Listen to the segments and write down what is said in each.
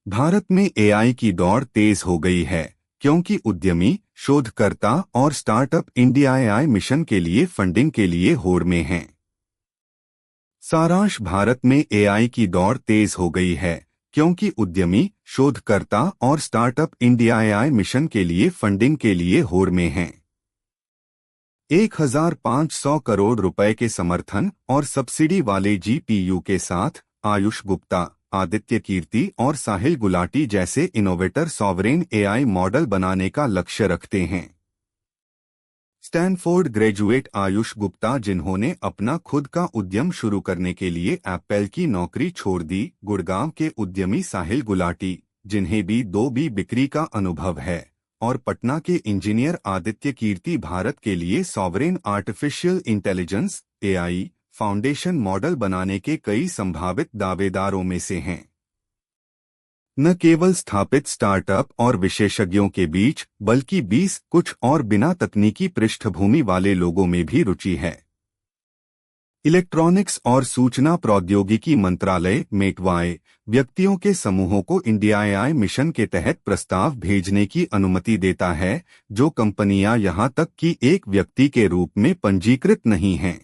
भारत में एआई की दौड़ तेज हो गई है क्योंकि उद्यमी, शोधकर्ता और स्टार्टअप इंडिया एआई मिशन के लिए फंडिंग के लिए होड़ में हैं। सारांश: भारत में एआई की दौड़ तेज हो गई है क्योंकि उद्यमी, शोधकर्ता और स्टार्टअप इंडिया एआई मिशन के लिए फंडिंग के लिए होड़ में हैं। 1,500 करोड़ रुपए के समर्थन और सब्सिडी वाले जीपीयू के साथ आयुष गुप्ता, आदित्य कीर्ति और साहिल गुलाटी जैसे इनोवेटर सॉवरेन एआई मॉडल बनाने का लक्ष्य रखते हैं। स्टैनफोर्ड ग्रेजुएट आयुष गुप्ता, जिन्होंने अपना खुद का उद्यम शुरू करने के लिए एप्पल की नौकरी छोड़ दी। गुड़गांव के उद्यमी साहिल गुलाटी, जिन्हें B2B बिक्री का अनुभव है, और पटना के इंजीनियर आदित्य कीर्ति भारत के लिए sovereign artificial intelligence AI foundation model बनाने के कई संभावित दावेदारों में से हैं। न केवल स्थापित स्टार्टअप और विशेषज्ञों के बीच, बल्कि 20 कुछ और बिना तकनीकी पृष्ठभूमि वाले लोगों में भी रुचि है। इलेक्ट्रॉनिक्स और सूचना प्रौद्योगिकी मंत्रालय मेटवाई व्यक्तियों के समूहों को इंडिया एआई मिशन के तहत प्रस्ताव भेजने की अनुमति देता है, जो कंपनियां यहां तक कि एक व्यक्ति के रूप में पंजीकृत नहीं हैं।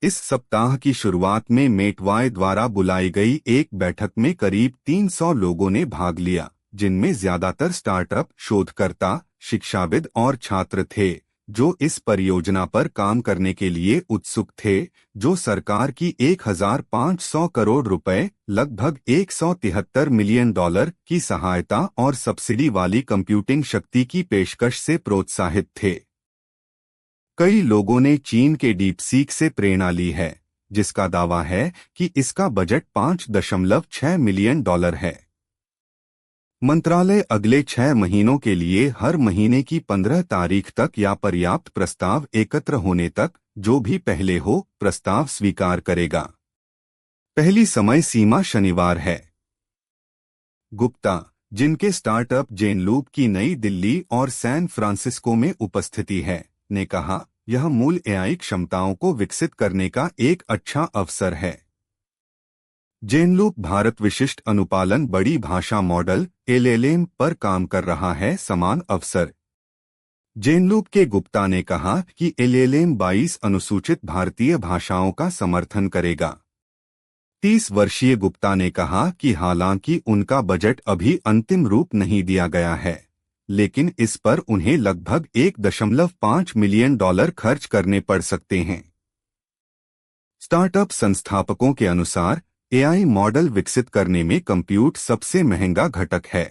इस सप्ताह की शुरुआत में मेटवाई द्वारा बुलाई गई एक बैठक में करीब 300 लोगों ने भाग लिया, जिनमें ज्यादातर स्टार्टअप, शोधकर्ता, शिक्षाविद और छात्र थे, जो इस परियोजना पर काम करने के लिए उत्सुक थे, जो सरकार की 1,500 करोड़ रुपए, लगभग $173 मिलियन की सहायता और सब्सिडी वाली कंप्यूटिंग शक्ति की पेशकश से प्रोत्साहित थे। कई लोगों ने चीन के डीपसीक से प्रेरणा ली है, जिसका दावा है कि इसका बजट $5.6 मिलियन है। मंत्रालय अगले 6 महीनों के लिए हर महीने की 15 तारीख तक या पर्याप्त प्रस्ताव एकत्र होने तक, जो भी पहले हो, प्रस्ताव स्वीकार करेगा। पहली समय सीमा शनिवार है। गुप्ता, जिनके स्टार्टअप जेनलूप की नई दिल्ली और सैन फ्रांसिस्को में उपस्थिति है, ने कहा, यह मूल एआई क्षमताओं को विकसित करने का एक अच्छा अवसर है। जेनलूप भारत विशिष्ट अनुपालन बड़ी भाषा मॉडल LLM पर काम कर रहा है। समान अवसर। जेनलूप के गुप्ता ने कहा कि LLM 22 अनुसूचित भारतीय भाषाओं का समर्थन करेगा। 30 वर्षीय गुप्ता ने कहा कि हालांकि उनका बजट अभी अंतिम रूप नहीं दिया गया है, लेकिन इस पर उन्हें लगभग $1.5 मिलियन खर्च करने पड़ सकते हैं। स्टार्टअप संस्थापकों के अनुसार एआई मॉडल विकसित करने में कंप्यूट सबसे महंगा घटक है।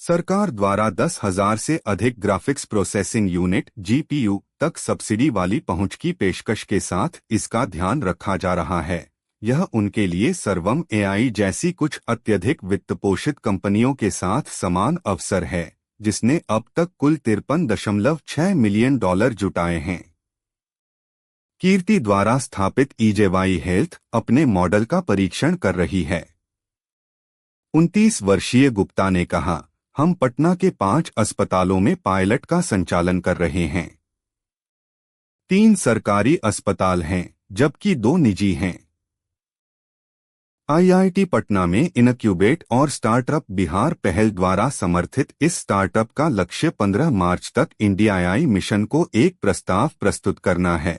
सरकार द्वारा 10,000 से अधिक ग्राफिक्स प्रोसेसिंग यूनिट GPU तक सब्सिडी वाली पहुंच की पेशकश के साथ इसका ध्यान रखा जा रहा है। यह उनके लिए सर्वम एआई जैसी कुछ अत्यधिक वित्तपोषित कंपनियों के साथ समान अवसर है, जिसने अब तक कुल $53.6 मिलियन जुटाए हैं। कीर्ति द्वारा स्थापित EJY हेल्थ अपने मॉडल का परीक्षण कर रही है। 29 वर्षीय गुप्ता ने कहा, हम पटना के 5 अस्पतालों में पायलट का संचालन कर रहे हैं। 3 सरकारी अस्पताल हैं, जबकि 2 निजी हैं। IIT पटना में इनक्यूबेट और स्टार्टअप बिहार पहल द्वारा समर्थित इस स्टार्टअप का लक्ष्य 15 मार्च तक इंडिया एआई मिशन को एक प्रस्ताव प्रस्तुत करना है।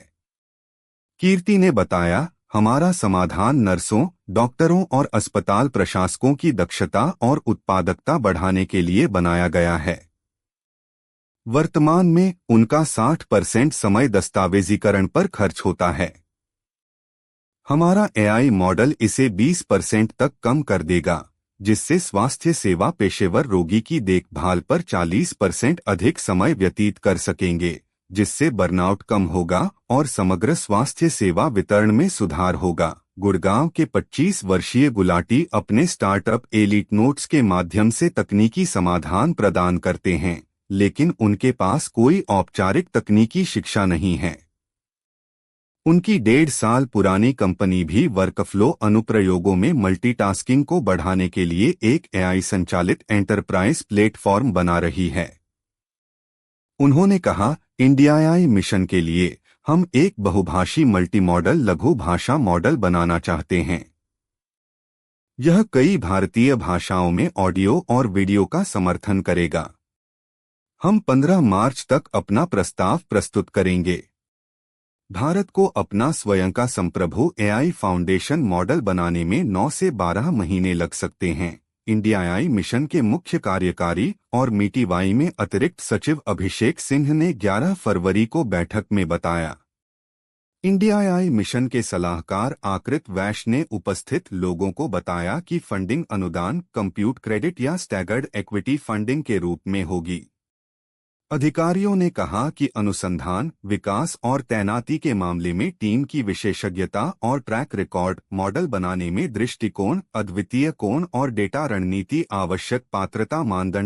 कीर्ति ने बताया, हमारा समाधान नर्सों, डॉक्टरों और अस्पताल प्रशासकों की दक्षता और उत्पादकता बढ़ाने के लिए बनाया गया है। वर्तमान में उनका 60% समय दस्तावेजीकरण पर खर्च होता है। हमारा एआई मॉडल इसे 20% तक कम कर देगा, जिससे स्वास्थ्य सेवा पेशेवर रोगी की देखभाल पर 40% अधिक समय व्यतीत कर सकेंगे, जिससे बर्नआउट कम होगा और समग्र स्वास्थ्य सेवा वितरण में सुधार होगा। गुड़गांव के 25 वर्षीय गुलाटी अपने स्टार्टअप एलीट नोट्स के माध्यम से तकनीकी समाधान प्रदान करते हैं, लेकिन उनके पास कोई औपचारिक तकनीकी शिक्षा नहीं है। उनकी 1.5 साल पुरानी कंपनी भी वर्कफ्लो अनुप्रयोगों में मल्टीटास्किंग को बढ़ाने के लिए एक एआई संचालित एंटरप्राइज प्लेटफॉर्म बना रही है। उन्होंने कहा, इंडिया एआई मिशन के लिए हम एक बहुभाषी मल्टीमॉडल लघु भाषा मॉडल बनाना चाहते हैं। यह कई भारतीय भाषाओं में ऑडियो और वीडियो का समर्थन करेगा। हम 15 मार्च तक अपना प्रस्ताव प्रस्तुत करेंगे। भारत को अपना स्वयं का संप्रभु एआई फाउंडेशन मॉडल बनाने में 9 से 12 महीने लग सकते हैं। इंडिया एआई मिशन के मुख्य कार्यकारी और मीटीवाई में अतिरिक्त सचिव अभिषेक सिंह ने 11 फरवरी को बैठक में बताया। इंडिया एआई मिशन के सलाहकार आकृत वैश्य ने उपस्थित लोगों को बताया कि फंडिंग अनुदान, कंप्यूट क्रेडिट या स्टैगर्ड इक्विटी फंडिंग के रूप में होगी। अधिकारियों ने कहा कि अनुसंधान, विकास और तैनाती के मामले में टीम की विशेषज्ञता और ट्रैक रिकॉर्ड, मॉडल बनाने में दृष्टिकोण, अद्वितीय कोण और डेटा रणनीति आवश्यक पात्रता मानदंड